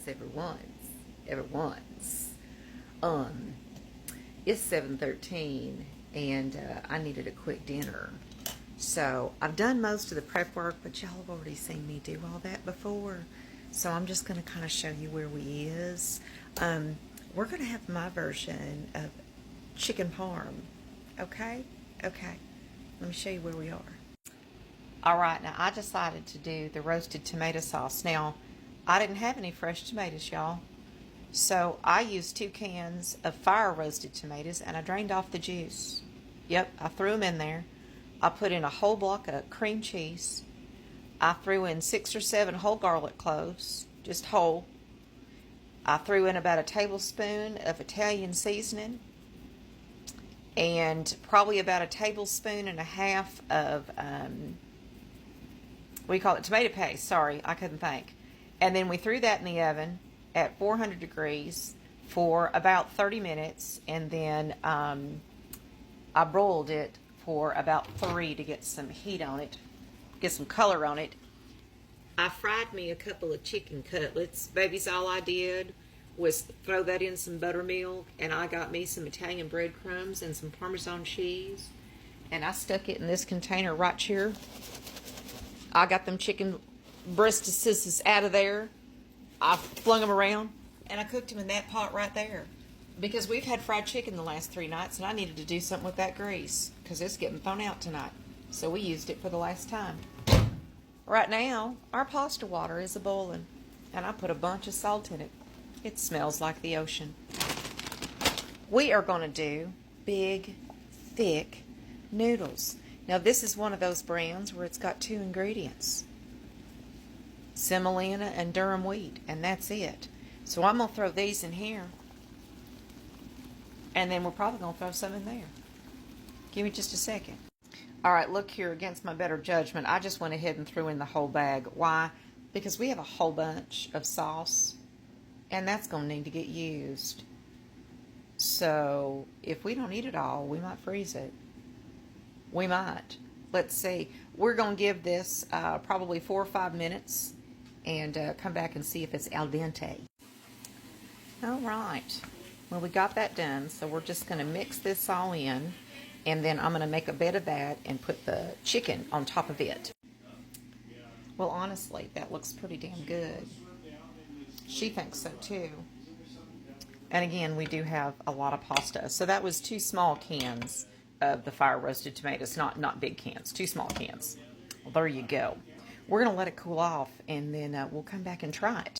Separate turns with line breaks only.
everyone's. It's 7:13 and I needed a quick dinner. So I've done most of the prep work, but y'all have already seen me do all that before. So I'm just going to kind of show you where we is. We're going to have my version of chicken parm. Okay? Okay. Let me show you where we are. Alright, now I decided to do the roasted tomato sauce. Now, I didn't have any fresh tomatoes, y'all. So I used 2 cans of fire roasted tomatoes and I drained off the juice. Yep, I threw them in there. I put in a whole block of cream cheese. I threw in 6 or 7 whole garlic cloves, just whole. I threw in about a tablespoon of Italian seasoning and probably about a tablespoon and a half of, what do you call it, tomato paste. Sorry, I couldn't think. And then we threw that in the oven at 400 degrees for about 30 minutes, and then I broiled it for about 3 to get some heat on it, get some color on it. I fried me a couple of chicken cutlets. Babies, all I did was throw that in some buttermilk, and I got me some Italian breadcrumbs and some Parmesan cheese, and I stuck it in this container right here. I got them chicken breastises out of there. I flung them around, and I cooked them in that pot right there. Because we've had fried chicken the last 3 nights, and I needed to do something with that grease, because it's getting thrown out tonight. So we used it for the last time. Right now, our pasta water is a-boiling, and I put a bunch of salt in it. It smells like the ocean. We are going to do big, thick noodles. Now, this is one of those brands where it's got 2 ingredients. Semolina and durum wheat, and that's it. So I'm going to throw these in here. And then we're probably going to throw some in there. Give me just a second. Alright, look here, against my better judgment, I just went ahead and threw in the whole bag. Why? Because we have a whole bunch of sauce, and that's going to need to get used. So, if we don't eat it all, we might freeze it. We might. Let's see. We're going to give this probably 4 or 5 minutes and come back and see if it's al dente. Alright. Well, we got that done, so we're just going to mix this all in, and then I'm going to make a bed of that and put the chicken on top of it. Well, honestly, that looks pretty damn good. She thinks so too. And again, we do have a lot of pasta. So that was 2 small cans of the fire roasted tomatoes, not big cans, 2 small cans. Well, there you go. We're going to let it cool off, and then we'll come back and try it.